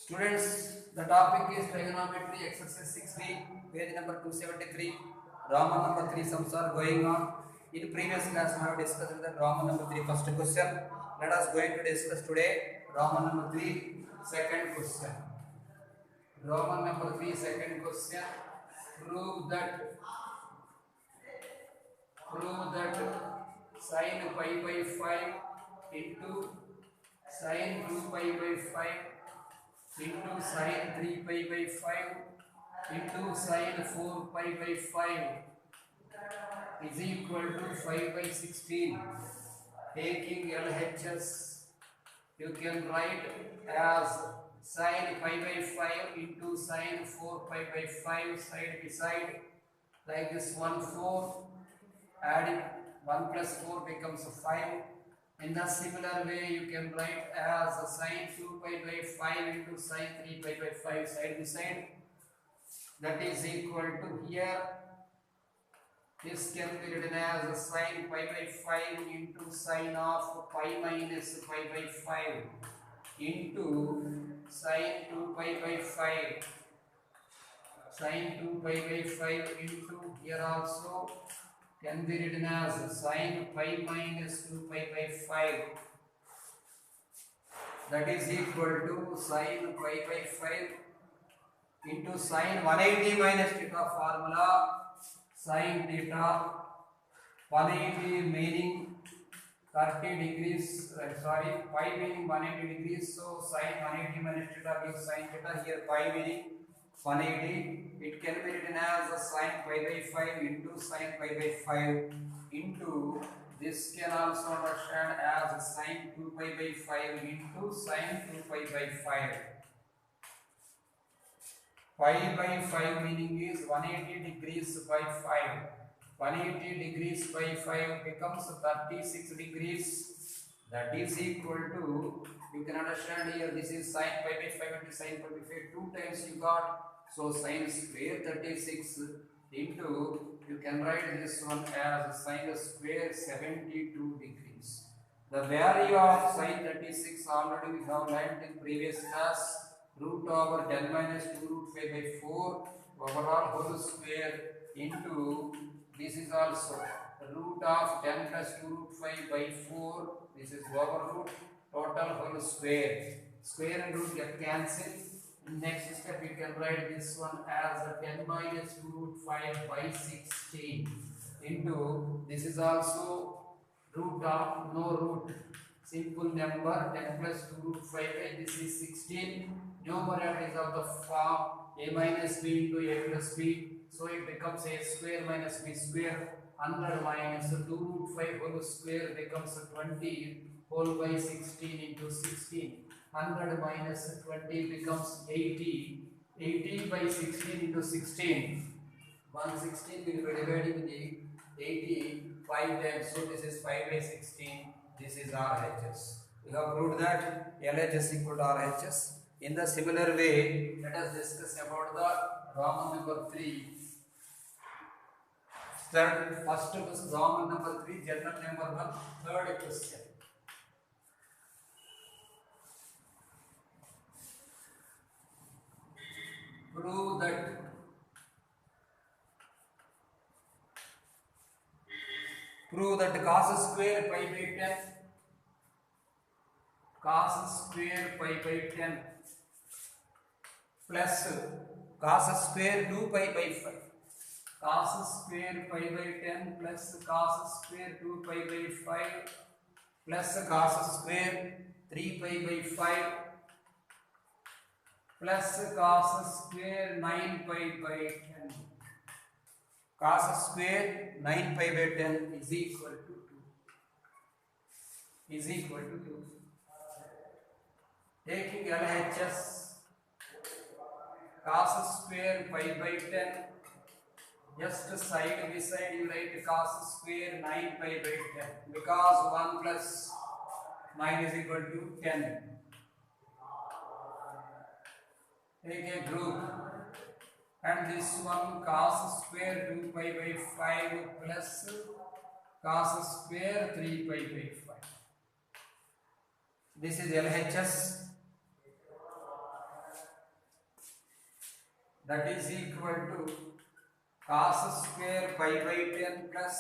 Students, the topic is trigonometry exercise 6B, page number 273. Roman number 3 sums are going on. In previous class, we have discussed the Roman number 3 first question. Let us going to discuss today Roman number 3 second question. Roman number 3 second question. Prove that sin pi by 5 into sin 2 pi by 5 into sin 3 pi by 5 into sin 4 pi by 5 is equal to 5 by 16. Taking LHS, you can write as sin pi by 5 into sin 4 pi by 5 side by side, like this 1 4, adding 1 plus 4 becomes 5. In the similar way, you can write as sin 2 pi by 5 into sin 3 pi by 5 side by side. That is equal to here. This can be written as sin pi by 5 into sin of pi minus pi by 5 into sin 2 pi by 5. Sin 2 pi by 5 into here also can be written as sin pi minus 2 pi by 5. That is equal to sin pi by 5 into sin 180 minus theta formula. Sin theta 180 meaning 30 degrees, pi meaning 180 degrees, so sin 180 minus theta gives sin theta. Here pi meaning 180, it can be written as a sin pi by 5 into sin pi by 5 into, this can also understand as sin 2 pi by 5 into sin 2 pi by 5. Pi by 5 meaning is 180 degrees by 5. 180 degrees by 5 becomes 36 degrees. That is equal to, you can understand here, this is sin pi by 5 into sin pi by 5, 2 times you got. So sin square 36 into, you can write this one as sin square 72 degrees. The value of sin 36 already we have learnt in previous class. Root over 10 minus 2 root 5 by 4 overall whole square into, this is also root of 10 plus 2 root 5 by 4, this is over root, total whole square. Square and root get cancelled. Next step you can write this one as 10 minus 2 root 5 by 16 into, this is also root of no root, simple number 10 plus 2 root 5 by, this is 16. Numerator is of the form a minus b into a plus b, so it becomes a square minus b square. 100 minus 2 root 5 whole square becomes 20 whole by 16 into 16. 100 minus 20 becomes 80. 80 by 16 into 16. 116 will be divided with 80 5 times. So this is 5 by 16. This is RHS. We have proved that LHS equal to RHS. In the similar way, let us discuss about the Roman number 3. First was Roman number 3, general number 1, third question. Prove that cos square pi by 10, cos square pi by 10 plus cos square 2 pi by 5, cos square pi by 10 plus cos square 2 pi by 5 plus cos square 3 pi by 5 plus cos square 9 pi by 10. Cos square 9 pi by 10 is equal to 2. Is equal to 2. Taking LHS, cos square pi by 10, just side by side you write cos square 9 pi by 10, because 1 plus 9 is equal to 10. Take a group, and this one cos square 2 pi by 5 plus cos square 3 pi by 5. This is LHS. that is equal to cos square pi by 10 plus,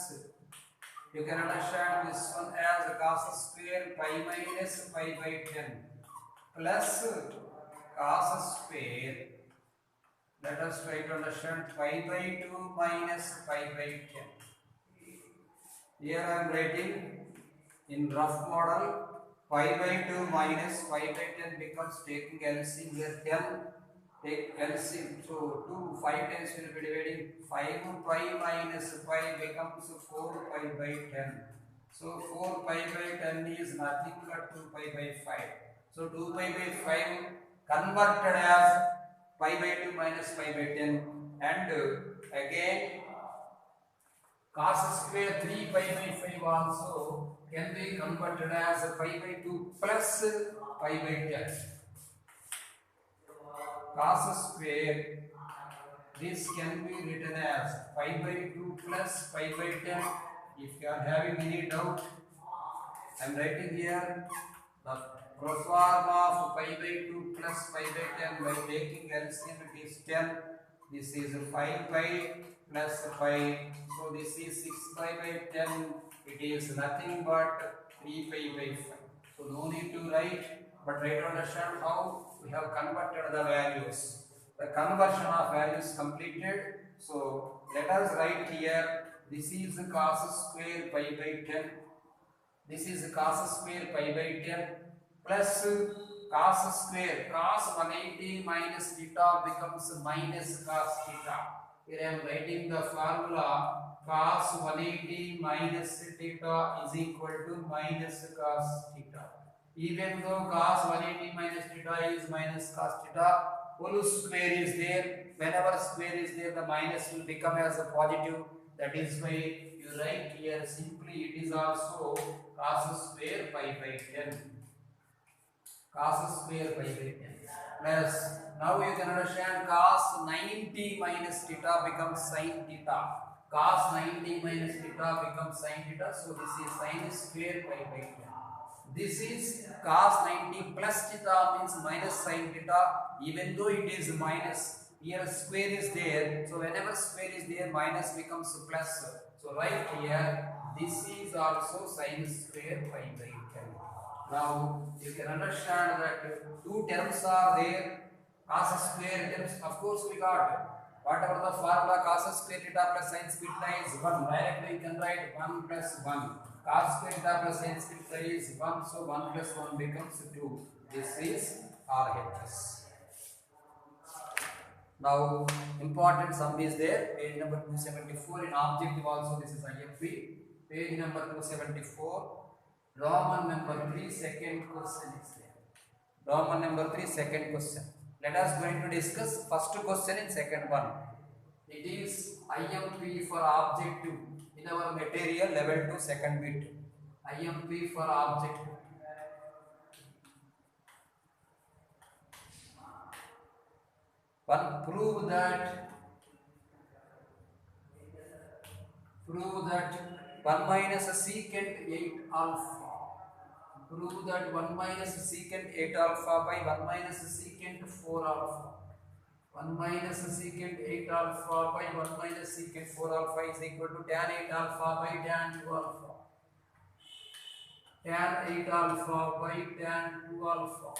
you can understand this one as cos square pi minus pi by 10 plus cos square, let us try to understand, pi by 2 minus pi by 10. Here I am writing in rough model, pi by 2 minus pi by 10 becomes, taking LCM here 10, take LCM, so 2, 5 times will be dividing, 5 pi minus pi becomes 4 pi by 10. So 4 pi by 10 is nothing but 2 pi by 5. So 2 pi by 5 converted as pi by 2 minus pi by 10, and again cos square 3 pi by 5 also can be converted as pi by 2 plus pi by 10. Cos square, this can be written as pi by 2 plus pi by 10. If you are having any doubt, I am writing here the proform of pi by 2 plus pi by 10 by taking LCM, it is 10. This is 5 pi plus pi. So this is 6 pi by 10. It is nothing but 3 pi by 5. So no need to write, but try to understand how we have converted the values. The conversion of values completed. So let us write here, this is cos square pi by 10. This is cos square pi by 10 plus cos square, cos 180 minus theta becomes minus cos theta. Here I am writing the formula, cos 180 minus theta is equal to minus cos theta. Even though cos 180 minus theta is minus cos theta, whole square is there. Whenever square is there, the minus will become as a positive. That is why you write here simply it is also cos square pi by 10. Cos square pi by 10 plus, now you can understand, cos 90 minus theta becomes sin theta. Cos 90 minus theta becomes sin theta. So this is sin square pi by 10. This is cos 90 plus theta means minus sin theta. Even though it is minus, here square is there. So whenever square is there, minus becomes plus. So right here, this is also sin square pi by 10. Now you can understand that two terms are there. Cos square terms, of course we got whatever the formula, cos square theta plus sin square theta is 1. Directly you can write 1 plus 1. Cos square theta plus sin square theta is 1. So 1 plus 1 becomes 2. This is RHS. Now important sum is there. Page number 274. In objective also this is IFP. Page number 274. Roman number 3, second question is there. Roman number 3, second question. Let us going to discuss first question in second one. It is IMP for objective in our material level 2 second bit. IMP for objective. One, prove that 1 minus secant 8 alpha. Prove that 1 minus secant 8 alpha by 1 minus secant 4 alpha. 1 minus secant 8 alpha by 1 minus secant 4 alpha is equal to tan 8 alpha by tan 2 alpha. Tan 8 alpha by tan 2 alpha.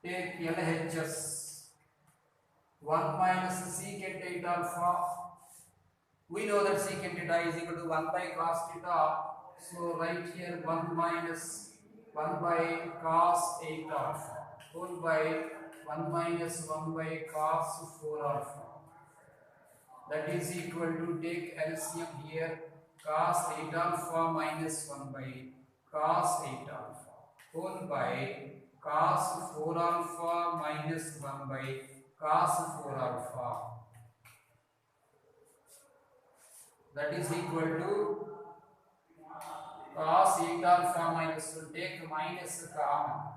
Take LHS. 1 minus secant 8 alpha. We know that secant theta is equal to 1 by cos theta. So write here 1 minus 1 by cos 8 alpha whole by 1 minus 1 by cos 4 alpha. That is equal to, take LCM here, cos 8 alpha minus 1 by cos 8 alpha whole by cos 4 alpha minus 1 by cos 4 alpha. That is equal to cos 8 alpha minus, will take minus common,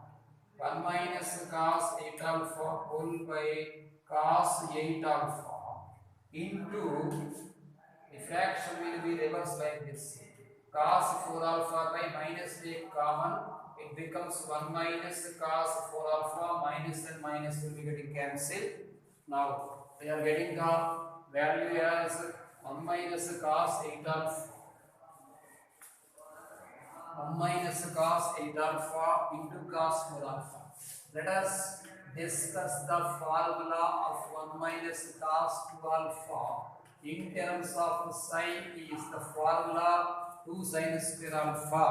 1 minus cos 8 alpha whole by cos 8 alpha into, the fraction will be reversed like this, cos 4 alpha by minus take common, it becomes 1 minus cos 4 alpha, minus and minus will be getting cancelled, Now we are getting the value as 1 minus cos 8 alpha. 1 minus cos 8 alpha into cos 4 alpha. Let us discuss the formula of 1 minus cos 2 alpha in terms of sine is the formula 2 sine square alpha.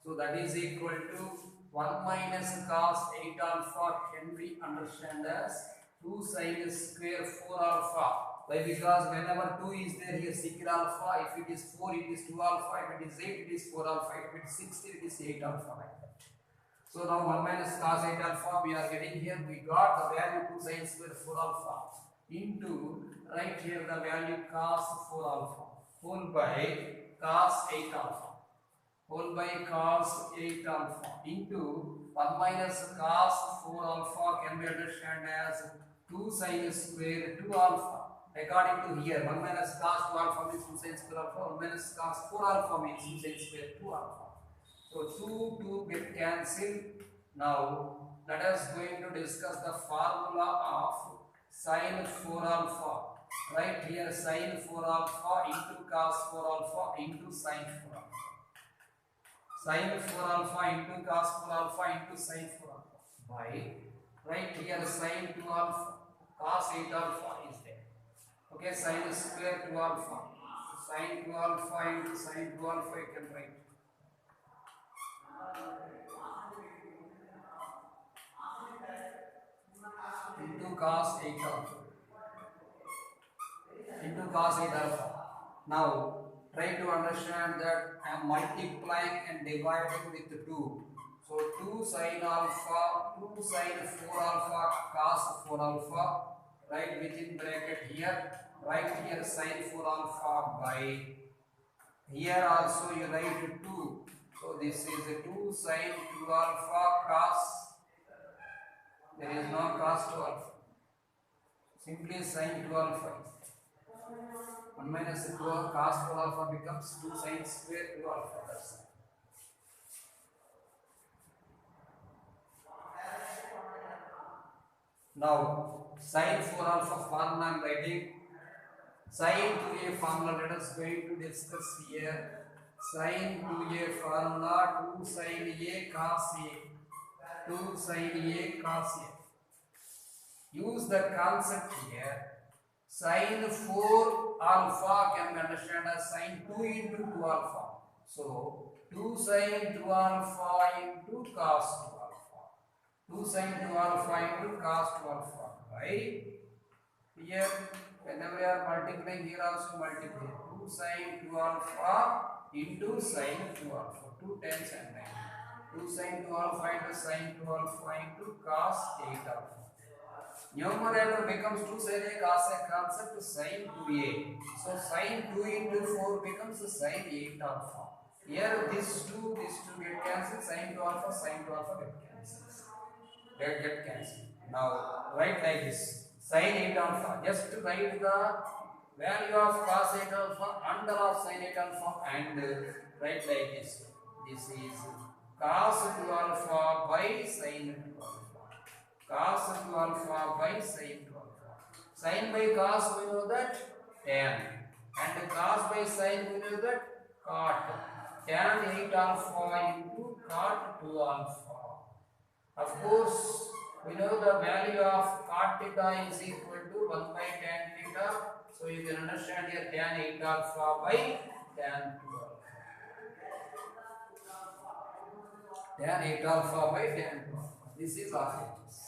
So that is equal to 1 minus cos 8 alpha can be understood as 2 sine square 4 alpha. Why? Because whenever 2 is there here secant alpha, if it is 4 it is 2 alpha, if it is 8 it is 4 alpha, if it is 6 it is 8 alpha like that. So now 1 minus cos 8 alpha we are getting here, we got the value 2 sine square 4 alpha into right here the value cos 4 alpha whole by cos 8 alpha whole by cos 8 alpha into 1 minus cos 4 alpha can be understood as 2 sine square 2 alpha. According to here, 1 minus cos 2 alpha means 2 sine square alpha, 1 minus cos 4 alpha means 2 sine square 2 alpha. So 2 get cancelled. Now let us going to discuss the formula of sine 4 alpha. Right here sine 4 alpha into cos 4 alpha into sine 4 alpha. Sine 4 alpha into cos 4 alpha into sine 4 alpha by right here sine 2 alpha cos 8 alpha is there. Okay, sine square 2 alpha. Sine 2 alpha into sine 2 alpha you can write. Into cos 8 alpha. Into cos 8 alpha. Now try to understand that I am multiplying and dividing with 2. So 2 sine alpha, 2 sine 4 alpha cos 4 alpha, right within bracket here, right here sine 4 alpha by, here also you write 2. So this is a 2 sine 2 alpha cos, there is no cos 2 alpha, simply sine 2 alpha. 1 minus 2 cos 4 alpha becomes 2 sine square 2 alpha. That's it. Now sine 4 alpha formula I am writing. Sine 2a formula let us going to discuss here. Sine 2a formula 2 sine a cos a. 2 sine a cos a. Use the concept here. Sine 4 alpha can be understood as sine 2 into 2 alpha. So 2 sine 2 alpha into cos 2 alpha. 2 sine 2 alpha into cos 2 alpha. Right? Here, whenever you are multiplying, here also multiply. 2 sine 2 alpha into sine 2 alpha. 2 times and 9. 2 sine 2 alpha into sine 2 alpha into cos 8 alpha. Numerator becomes 2 sine a cos a concept sine 2a. So sine 2 into 4 becomes sine 8 alpha. Here this 2 get cancelled. Sine 2 alpha get cancelled. Get cancelled. Now write like this. Sine 8 alpha. Just write the value of cos 8 alpha under of sine 8 alpha and write like this. This is cos 2 alpha by sine 2 alpha. Cos 2 alpha by sine 2 alpha. Sine by cos we know that tan, and cos by sine we know that cot. Tan 8 alpha into cot 2 alpha. Of course, we know the value of cot theta is equal to 1 by tan theta. So you can understand here tan 8 alpha by tan 2 alpha. Tan 8 alpha by tan 2 alpha. This is our it is.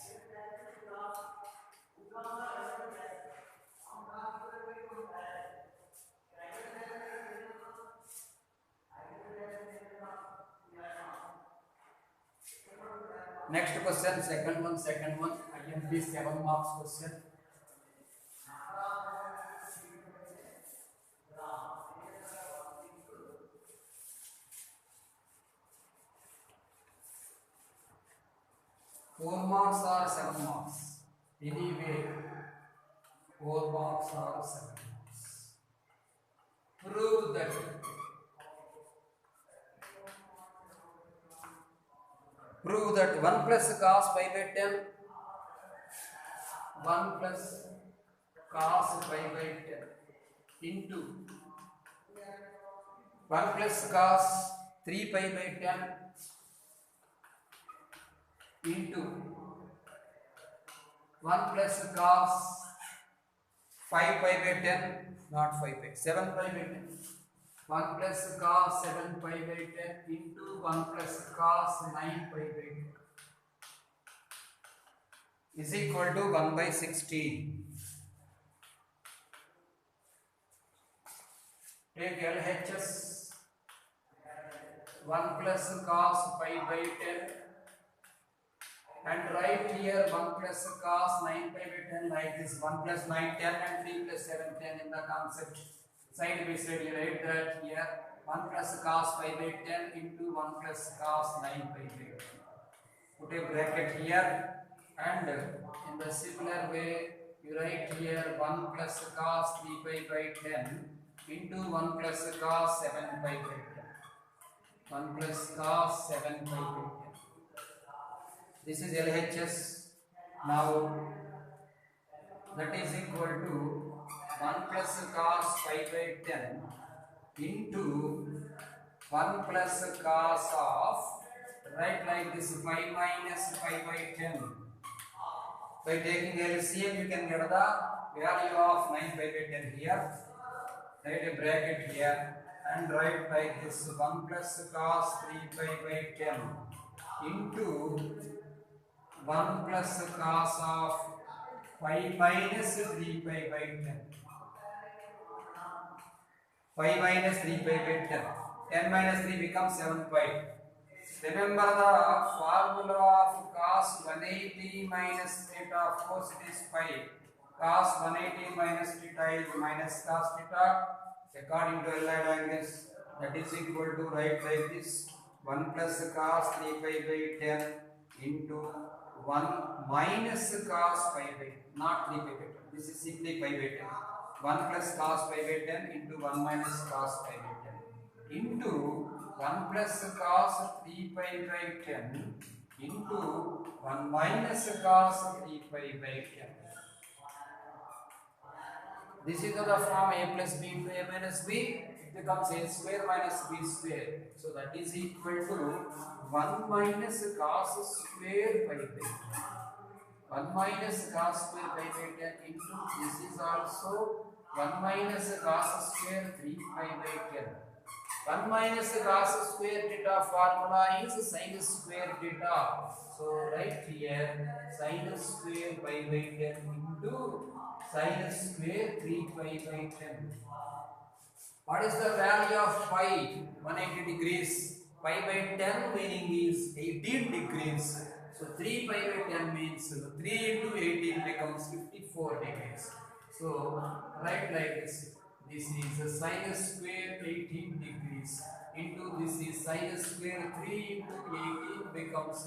Next question, second one, IMP 7 marks question. Four marks or 7 marks. Anyway, 4 marks or 7 marks. Prove that. Prove that 1 plus cos pi by 10. 1 plus cos pi by 10 into 1 plus cos 3 pi by 10 into 1 plus cos 5 pi by 10, not 5 pi, 7 pi by 10. 1 plus cos 7 pi by 10 into 1 plus cos 9 pi by 10 is equal to 1 by 16. Take LHS 1 plus cos pi by 10 and write here 1 plus cos 9 pi by 10 like this. 1 plus 9 10 and 3 plus 7 10 in the concept. Side by side you write that here 1 plus cos pi by 10 into 1 plus cos 9 pi by 10. Put a bracket here and in the similar way you write here 1 plus cos 3 pi by 10 into 1 plus cos 7 pi by 10. 1 plus cos 7 pi by 10. This is LHS. Now that is equal to 1 plus cos pi by 10 into 1 plus cos of, right, like this, 5 minus pi by 10. By taking LCM you can get the value of 9 pi by 10 here. Write a bracket here and write like this, 1 plus cos 3 pi by 10 into 1 plus cos of 5 minus 3 pi by 10. 5 minus 3 pi by 10. 10 minus 3 becomes 7 pi. Remember the formula of cos 180 minus theta, of course it is pi. Cos 180 minus theta is minus cos theta. According to allied angles, that is equal to, write like this, 1 plus cos 3 pi by 10 into 1 minus cos pi by 10, not 3 pi by 10. This is simply pi by 10. 1 plus cos pi by 10 into 1 minus cos pi by 10 into 1 plus cos 3 pi by 10 into 1 minus cos 3 pi by 10. This is the form a plus b into a minus b. It becomes a square minus b square. So that is equal to 1 minus cos square pi by 10. 1 minus cos square pi by 10 into, this is also 1 minus cos square 3 pi by 10. 1 minus cos square theta formula is sin square theta. So write here sin square pi by 10 into sin square 3 pi by 10. What is the value of pi? 180 degrees. Pi by 10 meaning is 18 degrees. So 3 pi by 10 means 3 into 18 becomes 54 degrees. So write like this. This is sin square 18 degrees into this is sin square 3 into 18 becomes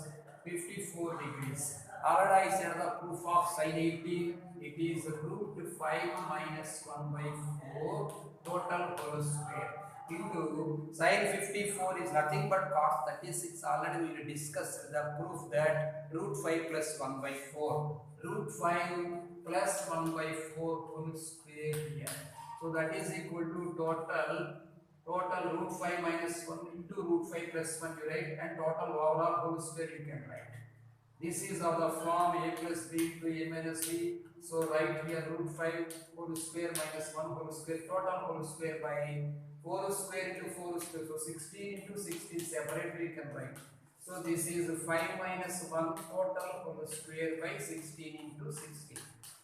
54 degrees. Already I said the proof of sin 18. It is root 5 minus 1 by 4 total whole square into sin 54 is nothing but cos 36. Already we discussed the proof that root 5 plus 1 by 4. Root 5 plus 1 by 4 whole square here. So that is equal to total root 5 minus 1 into root 5 plus 1 you write, and total overall whole square you can write. This is of the form a plus b into a minus b. So write here root 5 whole square minus 1 whole square, total whole square by 4 square into 4 square. So 16 into 16 separately you can write. So this is 5 minus 1 total whole square by 16 into 16.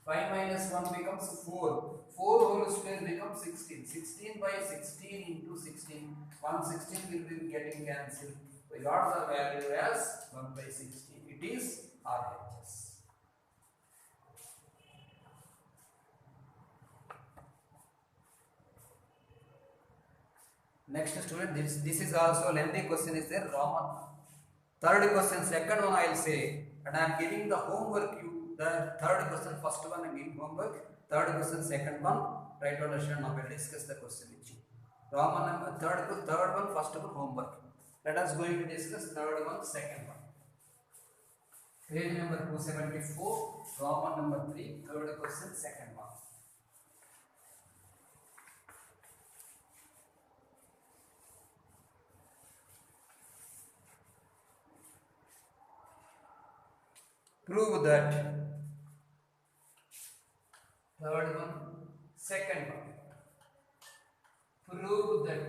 5 minus 1 becomes 4. 4 whole square becomes 16. 16 by 16 into 16. 116 will be getting cancelled. We got the value as 1 by 16. It is RHS. Next student, this is also lengthy question is there. Roman. Third question, second one I will say, and I am giving the homework. The third question, first one I give homework. Third question, second one, try to understand. Now we will discuss the question with you. Roman number third one, first one homework. Let us going to discuss third one, second one. Page number 274, Roman number 3, third question, second one. Prove that. Third one, second one. Prove that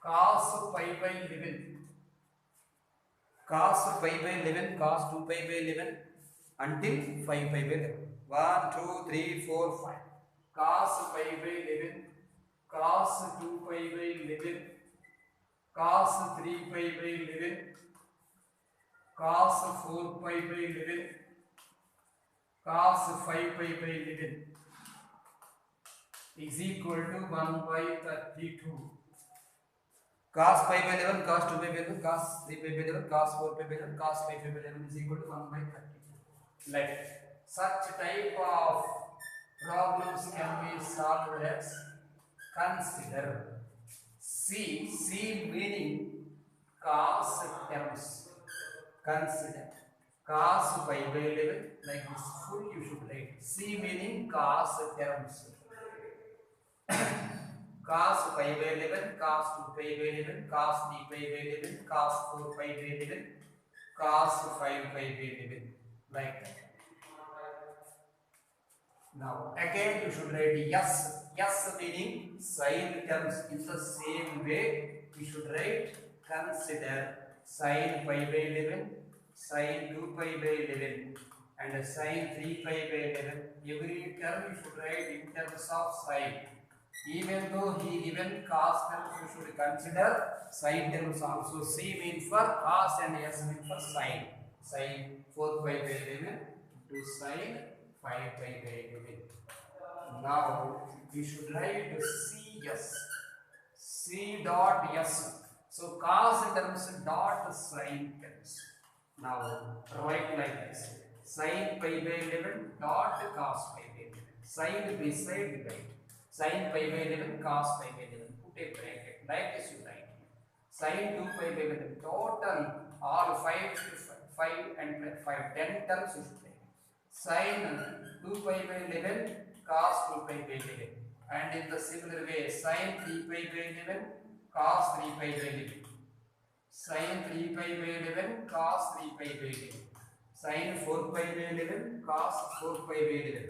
cos pi by 11, cos pi by 11, cos 2 pi by 11 until 5 pi by 11. 1, 2, 3, 4, 5. Cos pi by 11, cos 2 pi by 11, cos 3 pi by 11, cos 4 pi by 11, cos 5 pi by 11 is equal to 1 by 32. Cos pi by 11, cos 2 pi by 11, cos 3 pi by 11, cos 4 pi by 11, cos 5 pi by 11 is equal to 1 by 32. Like such type of problems can be solved as consider. C meaning cos terms. Consider cos pi by 11, like this full you should write. C meaning cos terms. Cos pi by 11, cos 2 pi by 11, cos 3 pi by 11, cos 4 pi by 11, cos 5 pi by 11, like that. Now again you should write yes meaning sine terms. In the same way we should write consider sine pi by 11, sine 2 pi by 11 and sine 3 pi by 11. Every term you should write in terms of sine. Even though he given cos terms, you should consider sine terms also. C means for cos and S means for sine. Sine 4 pi by 11 to sine 5 pi by 11. Now we should write CS. C dot S. So cos terms dot sine terms. Now write like this. Sine pi by 11 dot cos pi by 11. Side beside divide. Sine pi by 11 cos pi by 11. Put a bracket like this you write. Sine 2 pi by 11 total all 5 and 5 10 terms you should write. Sine 2 pi by 11 cos 2 pi by 11 and in the similar way sine 3 pi by 11 cos 3 pi by 11. Sine 3 pi by 11 cos 3 pi by 11. Sine 4 pi by 11 cos 4 pi by 11.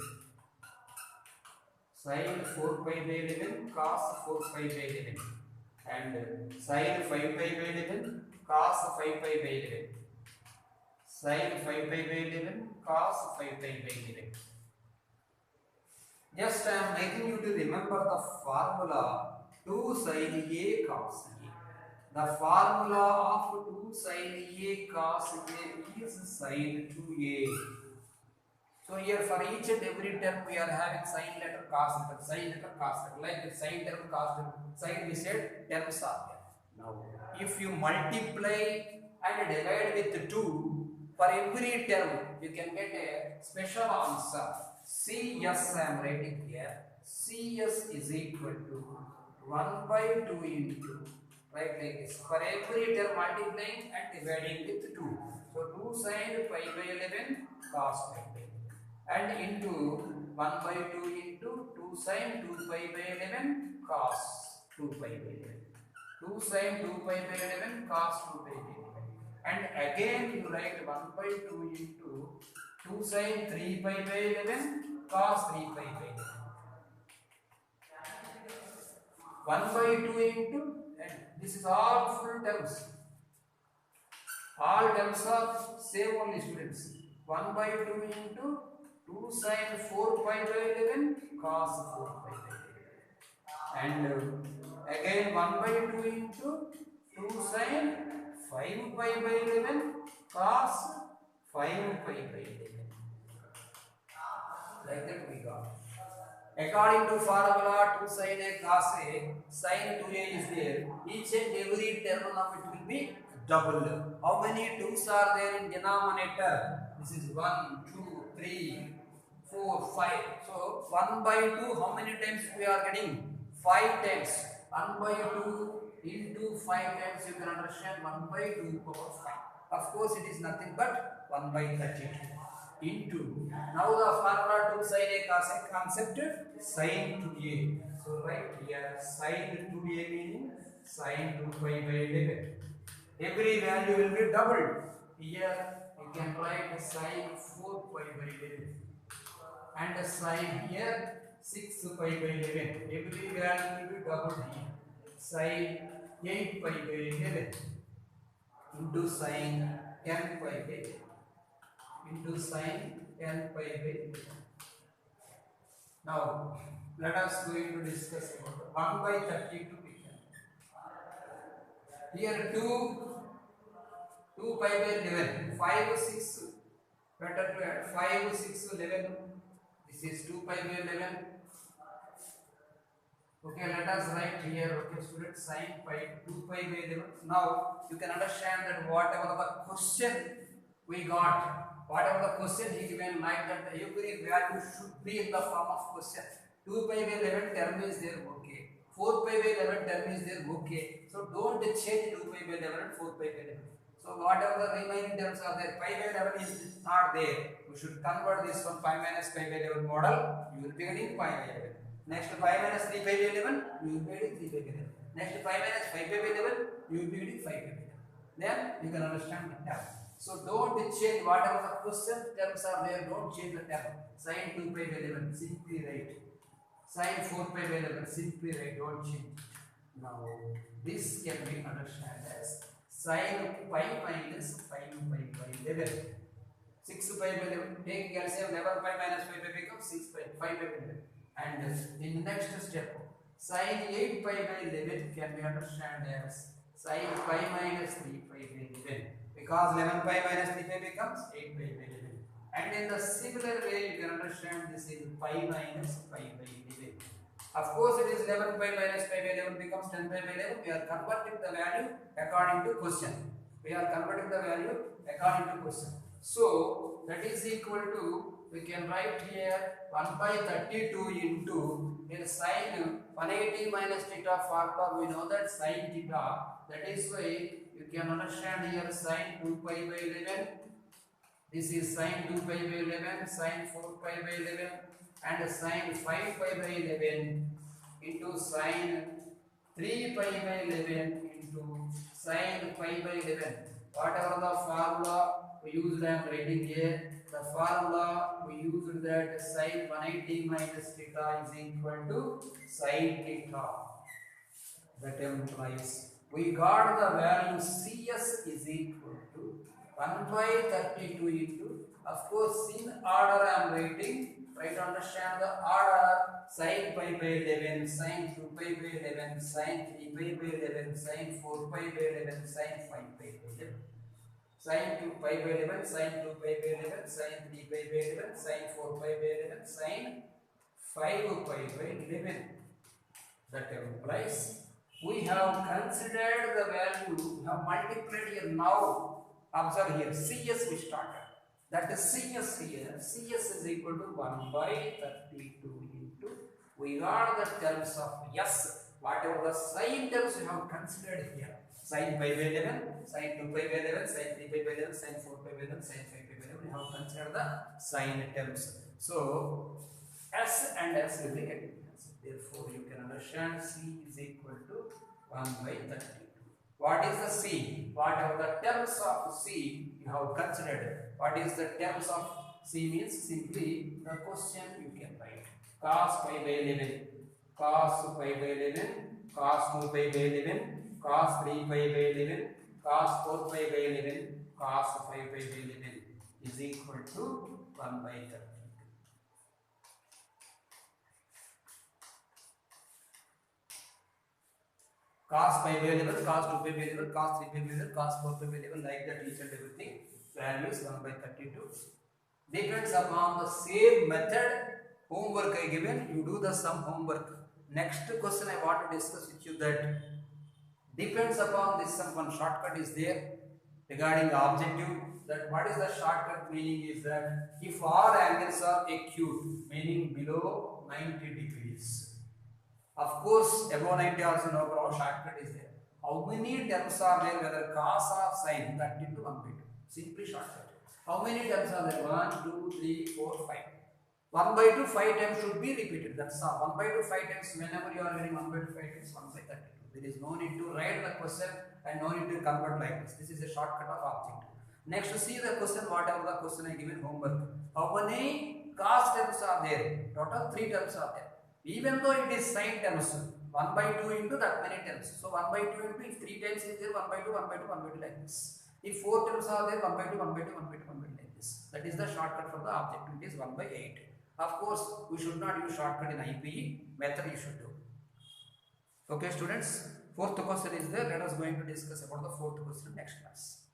Sine 4 pi by 11 cos 4 pi by 11 and sine 5 pi by 11 cos 5 pi by 11. Sine 5 pi by 11 cos 5 pi by 11. Just I am making you to remember the formula 2 sin A cos A. The formula of 2 sin A cos A is sin 2A. So here for each and every term we are having sin letter, cos letter, sin letter, cos letter. Like the sin term, cos term, sin we said terms are there. Now if you multiply and divide with 2, for every term you can get a special answer. CS I am writing here. CS is equal to 1 by 2 into, right, like this. For every term multiplying and dividing with 2. So 2 sin pi by 11 cos pi by 11 and into 1 by 2 into 2 sin 2 pi by 11 cos 2 pi by 11. 2 sin 2 pi by 11 cos 2 pi by 11. And again you write 1 by 2 into 2 sin 3 pi by 11 cos 3 pi by 11. 1 by 2 into, and this is all full terms. All terms are same only students. 1 by 2 into 2 sin 4 pi by 11 cos 4 pi by 11. And again 1 by 2 into 2 sin 5 pi by 11 cos 5 pi by 11. Like that we got. According to formula 2 sin A cos A, sin 2A is there. Each and every term of it will be double. How many 2's are there in denominator? This is 1, 2, 3, 4, 5. So 1 by 2, how many times we are getting? 5 times. 1 by 2 into 5 times, you can understand 1 by 2 power 5. Of course, it is nothing but 1 by 32 into. Now the formula to sin a cos a concept sin 2a. So right here sin 2a meaning sin 2 pi by 11. Every value will be doubled. Here you can write sin 4 pi by 11 and sin here 6 pi by 11. Every value will be doubled here. Sin 8 pi by 11 into sin 10 pi by 11 into sin 10 pi by 11. Now let us going to discuss about 1 by 32 we can. Here 2 pi by 11, 5 6, better to add 5 6 11. This is 2 pi by 11. Okay, let us write here. Okay, student, sin pi 2 pi by 11. Now you can understand that whatever the question we got, whatever the question he given, like that every value should be in the form of question. 2 pi by 11 term is there, okay. 4 pi by 11 term is there, okay. So don't change 2 pi by 11 and 4 pi by 11. So whatever the remaining terms are there, pi by 11 is not there. We should convert this one pi minus pi by 11 model. You will be getting pi by 11. Next pi minus 3 pi by 11, you will be getting 3 pi by 11. Next pi minus 5 pi by 11, you will be getting 5 pi by 11. Then you can understand the term. So don't change whatever the question terms are there. Don't change the term. Sin 2 pi by 11, simply write. Sin 4 pi by 11, simply write. Don't change. Now this can be understood as sin pi minus 5 pi by 11. 6 pi by 11. Take LCM 11 pi minus 5 pi becomes 6 pi 5 pi by 11. And in the next step, sin 8 pi by 11 can be understood as sin pi minus 3 pi by 11. Because 11 pi minus 3 pi becomes 8 pi by 11. And in the similar way, you can understand this is pi minus pi by 11. Of course, it is 11 pi minus pi by 11 becomes 10 pi by 11. We are converting the value according to question. We are converting the value according to question. So that is equal to, we can write here 1 by 32 into here sin 180 minus theta formula. We know that sin theta. That is why you can understand here sin 2 pi by 11. This is sin 2 pi by 11, sin 4 pi by 11, and sin 5 pi by 11 into sin 3 pi by 11 into sin pi by 11. Whatever the formula we used, I am writing here. The formula we used that sin 180 minus theta is equal to sin theta. That implies we got the value CS is equal to 1 by 32 into, of course, in order I am writing. Try to understand the order. Sin pi by 11, sin 2 pi by 11, sin 3 pi by 11, sin 4 pi by 11, sin 5 pi by 11. Sin 2 pi by 11, sin 2 pi by 11, sin 3 pi by 11, sin 4 pi by 11, sin 5 pi by 11. That implies we have considered the value, we have multiplied here. Now observe here, CS we started. That is CS here. CS is equal to 1 by 32 into, we got the terms of S, whatever the sign terms we have considered here. Sin pi by 11, sin 2 pi by 11, sin 3 pi by 11, sin 4 pi by 11, sin 5 pi by 11. We have considered the sign terms. So S and S will be getting cancelled. Therefore, you can understand C is equal to 1 by 32. What is the C? Whatever the terms of C you have considered. What is the terms of C means? Simply the question you can write. Cos pi by 11, cos pi by 11, cos 2 pi by 11, cos 3 pi by 11, cos 4 pi by 11, cos 5 pi by 11 is equal to 1 by 32. Cos pi by 11, cos 2 pi by 11, cos 3 pi by 11, cos 4 pi by 11, like that each and everything. Values 1 by 32. Depends upon the same method. Homework I given, you do the sum homework. Next question I want to discuss with you that depends upon this sum. One shortcut is there regarding the objective. That what is the shortcut meaning is that if all angles are acute, meaning below 90 degrees. Of course, above 90 also no problem, shortcut is there. how many terms are there, whether cos or sin, that into 1 by 2. Simply shortcut. How many terms are there? 1, 2, 3, 4, 5. 1 by 2, 5 times should be repeated. That's all. 1 by 2, 5 times, whenever you are getting 1 by 2, 5 times, 1 by 32. There is no need to write the question and no need to convert like this. This is a shortcut of object. Next, see the question, whatever the question I given homework. How many cos terms are there? Total 3 terms are there. Even though it is sin terms, 1 by 2 into that many terms. So 1 by 2 into, if 3 times is there, 1 by 2, 1 by 2, 1 by 2 like this. If 4 terms are there, 1 by 2, 1 by 2, 1 by 2, 1 by 2 like this. That is the shortcut for the object. It is 1 by 8. Of course, we should not use shortcut in IPE. Method you should do. Okay, students. Fourth question is there. Let us going to discuss about the fourth question next class.